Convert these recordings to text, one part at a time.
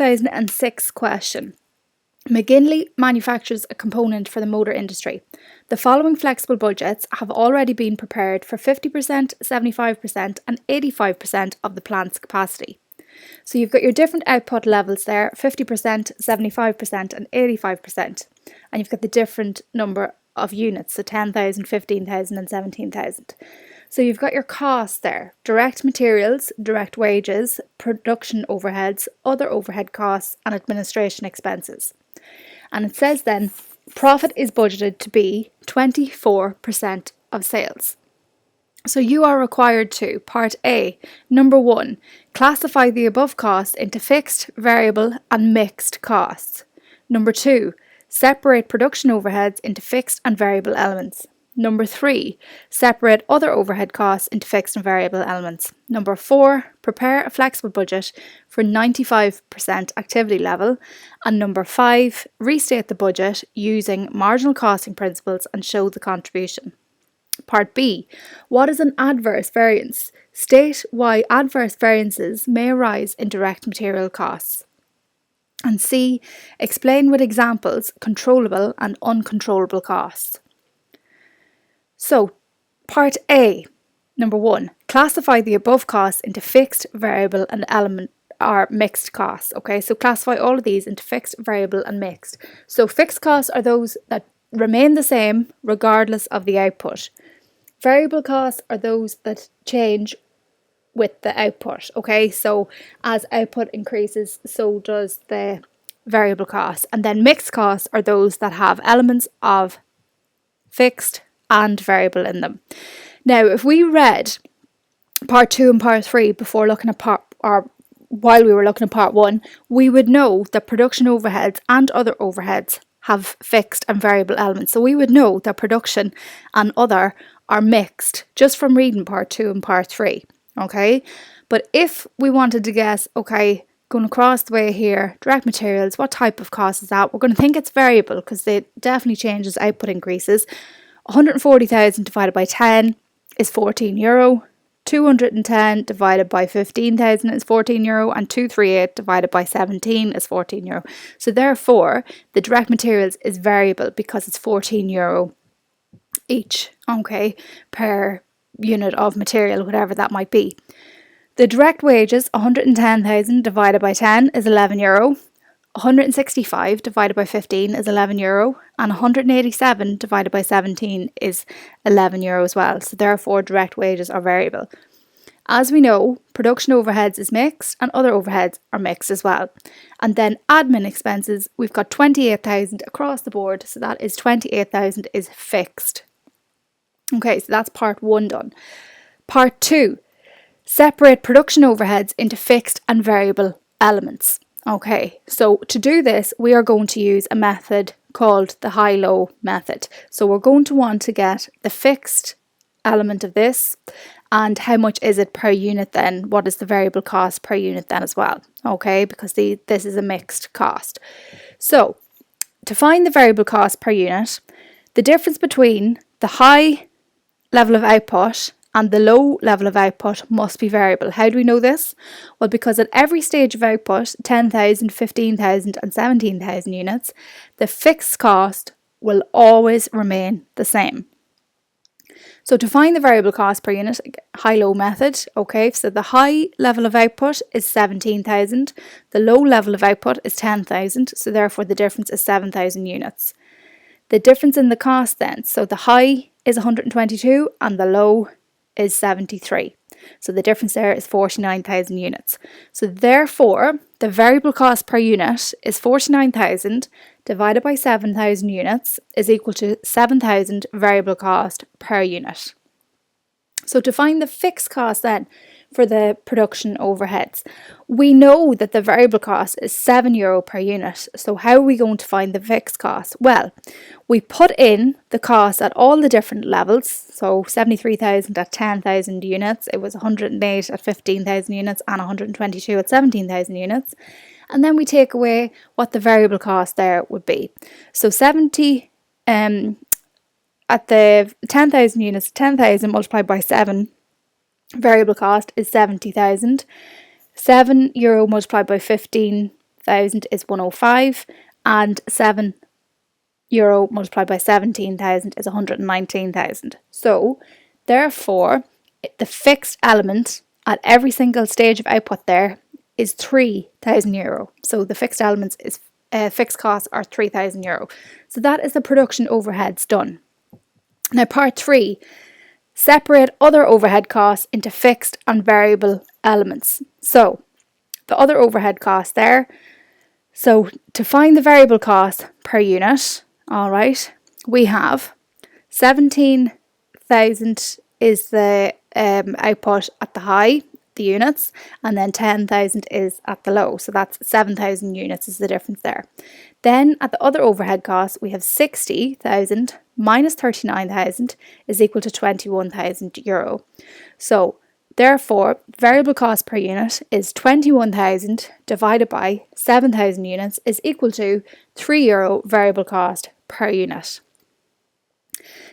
2006 question. McGinley manufactures a component for the motor industry. The following flexible budgets have already been prepared for 50%, 75% and 85% of the plant's capacity. So you've got your different output levels there, 50%, 75% and 85%. And you've got the different number of units, so 10,000, 15,000 and 17,000. So you've got your costs there, direct materials, direct wages, production overheads, other overhead costs and administration expenses. And it says then, profit is budgeted to be 24% of sales. So you are required to, part A, number 1, classify the above costs into fixed, variable and mixed costs. Number 2, separate production overheads into fixed and variable elements. Number 3, separate other overhead costs into fixed and variable elements. Number 4, prepare a flexible budget for 95% activity level. And number 5, restate the budget using marginal costing principles and show the contribution. Part B, what is an adverse variance? State why adverse variances may arise in direct material costs. And C, explain with examples controllable and uncontrollable costs. So, part A, number 1, classify the above costs into fixed, variable and element or mixed costs. Okay, so classify all of these into fixed, variable and mixed. So fixed costs are those that remain the same regardless of the output. Variable costs are those that change with the output. Okay, so as output increases, so does the variable costs. And then mixed costs are those that have elements of fixed and variable in them. Now, if we read part 2 and part 3 before looking at while we were looking at part 1, we would know that production overheads and other overheads have fixed and variable elements. So we would know that production and other are mixed just from reading part 2 and part 3. Okay, but if we wanted to guess, okay, going across the way here, direct materials, what type of cost is that? We're going to think it's variable because it definitely changes as output increases. 140,000 divided by 10 is 14 euro. 210 divided by 15,000 is 14 euro. And 238 divided by 17 is 14 euro. So therefore, the direct materials is variable because it's 14 euro each, okay, per unit of material, whatever that might be. The direct wages, 110,000 divided by 10 is 11 euro. 165 divided by 15 is 11 euro and 187 divided by 17 is 11 euro as well. So therefore direct wages are variable. As we know, production overheads is mixed and other overheads are mixed as well. And then admin expenses, we've got 28,000 across the board. So that is 28,000 is fixed. Okay, so that's part 1 done. Part 2, separate production overheads into fixed and variable elements. Okay, so to do this, we are going to use a method called the high-low method. So we're going to want to get the fixed element of this and how much is it per unit then? What is the variable cost per unit then as well? Okay, because this is a mixed cost. So to find the variable cost per unit, the difference between the high level of output and the low level of output must be variable. How do we know this? Well, because at every stage of output, 10,000, 15,000 and 17,000 units, the fixed cost will always remain the same. So to find the variable cost per unit, high-low method, okay, so the high level of output is 17,000, the low level of output is 10,000, so therefore the difference is 7,000 units. The difference in the cost then, so the high is 122 and the low is 73. So the difference there is 49,000 units. So therefore, the variable cost per unit is 49,000 divided by 7,000 units is equal to 7,000 variable cost per unit. So to find the fixed cost then for the production overheads, we know that the variable cost is €7 per unit. So how are we going to find the fixed cost? Well, we put in the cost at all the different levels. So 73,000 at 10,000 units, it was 108 at 15,000 units and 122 at 17,000 units. And then we take away what the variable cost there would be. So 70 at the 10,000 units, 10,000 multiplied by 7, variable cost is 70,000. €7 multiplied by 15 17,000 is 105, and €7 multiplied by 17,000 is 119,000. So therefore, the fixed element at every single stage of output there is €3,000. So the fixed elements is fixed costs are €3,000. So that is the production overheads done. Now part 3, separate other overhead costs into fixed and variable elements. So the other overhead costs there. So to find the variable cost per unit, all right, we have 17,000 is the output at the high, the units, and then 10,000 is at the low. So that's 7,000 units is the difference there. Then at the other overhead costs, we have 60,000 minus 39,000 is equal to €21,000. So therefore, variable cost per unit is 21,000 divided by 7,000 units is equal to €3 variable cost per unit.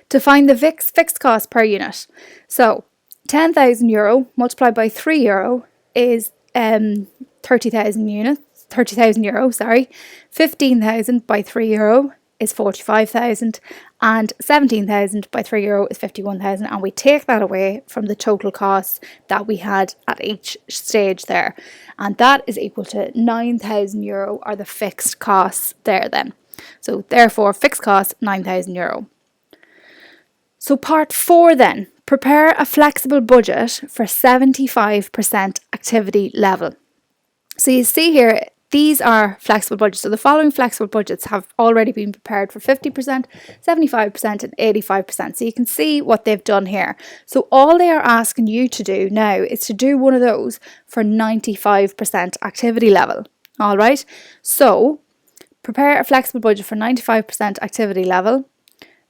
To find the fixed cost per unit, so €10,000 multiplied by €3 is 30,000 units. €30,000, sorry. 15,000 by €3 is 45,000, and 17,000 by €3 is 51,000, and we take that away from the total costs that we had at each stage there, and that is equal to €9,000 are the fixed costs there then. So therefore, fixed costs €9,000. So part 4 then, prepare a flexible budget for 75% activity level. So you see here, these are flexible budgets. So the following flexible budgets have already been prepared for 50%, 75% and 85%. So you can see what they've done here. So all they are asking you to do now is to do one of those for 95% activity level. All right. So prepare a flexible budget for 95% activity level.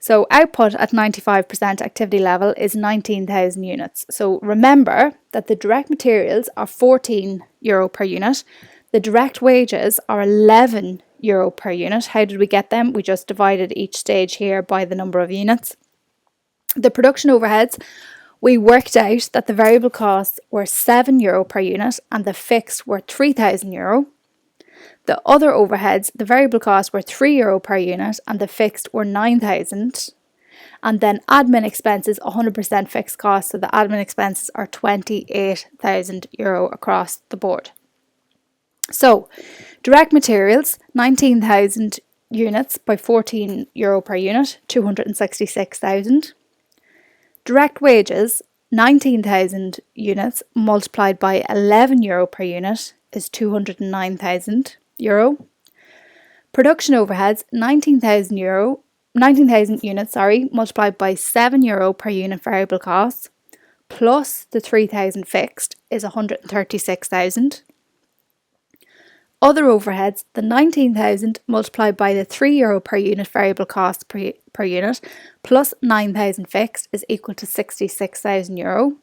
So output at 95% activity level is 19,000 units. So remember that the direct materials are €14 per unit. The direct wages are €11 per unit. How did we get them? We just divided each stage here by the number of units. The production overheads, we worked out that the variable costs were €7 per unit and the fixed were €3,000. The other overheads, the variable costs were €3 per unit and the fixed were 9,000. And then admin expenses, 100% fixed costs. So the admin expenses are €28,000 across the board. So direct materials, 19,000 units by €14 per unit, 266,000. Direct wages, 19,000 units multiplied by €11 per unit is €209,000. Production overheads, 19,000 units, multiplied by €7 per unit variable costs, plus the 3,000 fixed is 136,000. Other overheads, the 19,000 multiplied by the €3 per unit variable cost per unit, plus 9,000 fixed is equal to €66,000.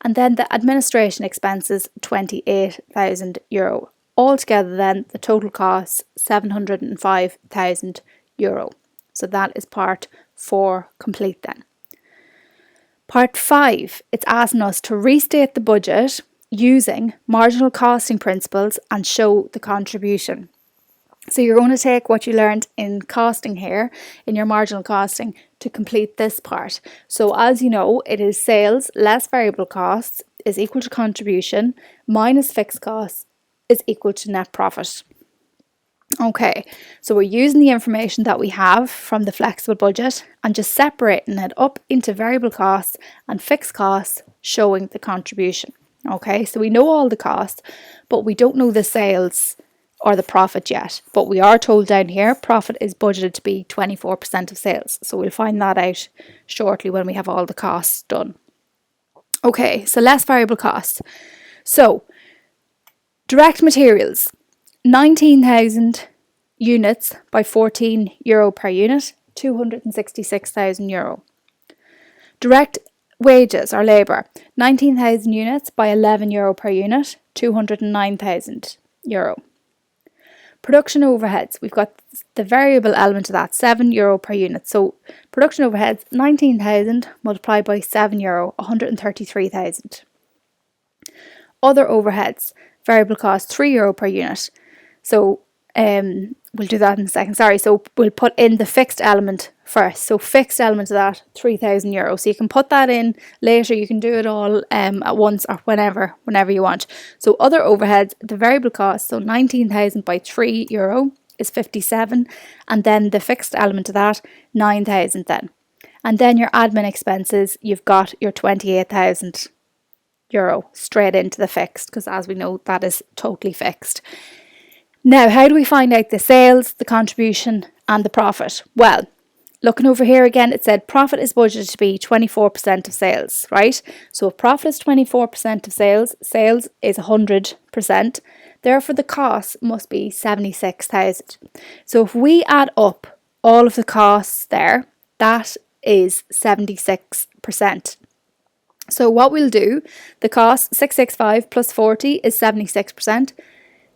And then the administration expenses, €28,000. Altogether then, the total costs €705,000. So that is part 4 complete then. Part 5, it's asking us to restate the budget using marginal costing principles and show the contribution. So you're going to take what you learned in costing here, in your marginal costing, to complete this part. So as you know, it is sales less variable costs is equal to contribution minus fixed costs is equal to net profit. Okay, so we're using the information that we have from the flexible budget and just separating it up into variable costs and fixed costs showing the contribution. Okay, so we know all the costs, but we don't know the sales or the profit yet. But we are told down here, profit is budgeted to be 24% of sales. So we'll find that out shortly when we have all the costs done. Okay, so less variable costs. So direct materials, 19,000 units by €14 per unit, €266,000. Direct wages or labour, 19,000 units by €11 per unit, €209,000. Production overheads, we've got the variable element of that, €7 per unit. So production overheads, 19,000 multiplied by €7, 133,000. Other overheads, variable cost €3 per unit. So we'll do that in a second. Sorry, so we'll put in the fixed element first. So fixed element of that, €3,000. So you can put that in later. You can do it all at once or whenever you want. So other overheads, the variable cost, so 19,000 by €3 is 57, and then the fixed element of that, 9,000 then. And then your admin expenses, you've got your €28,000 straight into the fixed, because as we know, that is totally fixed. Now, how do we find out the sales, the contribution and the profit? Well, looking over here again, it said profit is budgeted to be 24% of sales, right? So if profit is 24% of sales, sales is 100%. Therefore, the cost must be 76,000. So if we add up all of the costs there, that is 76%. So what we'll do, the cost 665 plus 40 is 76%.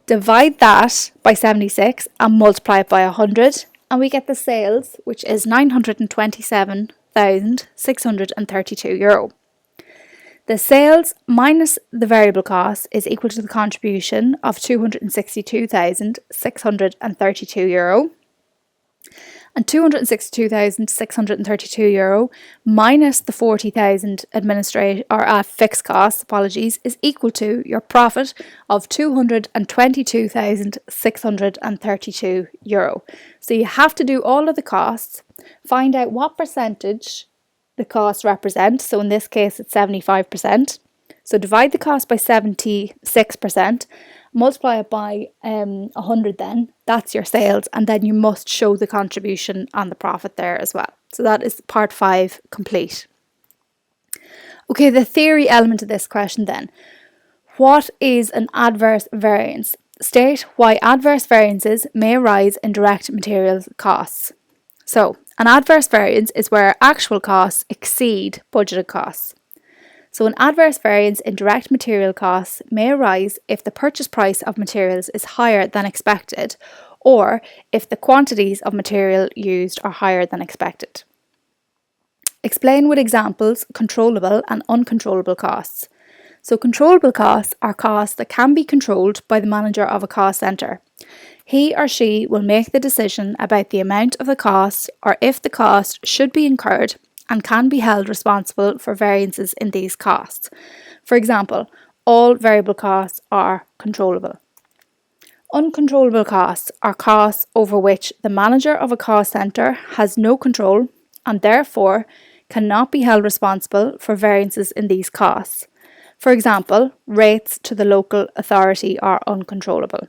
Divide that by 76 and multiply it by 100, and we get the sales, which is €927,632. The sales minus the variable cost is equal to the contribution of €262,632. And €262,632 minus the 40,000 fixed costs, is equal to your profit of €222,632. So you have to do all of the costs, find out what percentage the costs represent. So in this case, it's 75%. So divide the cost by 76%. Multiply it by 100 then, that's your sales, and then you must show the contribution and the profit there as well. So that is part 5 complete. Okay, the theory element of this question then. What is an adverse variance? State why adverse variances may arise in direct material costs. So, an adverse variance is where actual costs exceed budgeted costs. So an adverse variance in direct material costs may arise if the purchase price of materials is higher than expected, or if the quantities of material used are higher than expected. Explain with examples controllable and uncontrollable costs. So controllable costs are costs that can be controlled by the manager of a cost centre. He or she will make the decision about the amount of the cost or if the cost should be incurred, and can be held responsible for variances in these costs. For example, all variable costs are controllable. Uncontrollable costs are costs over which the manager of a cost centre has no control and therefore cannot be held responsible for variances in these costs. For example, rates to the local authority are uncontrollable.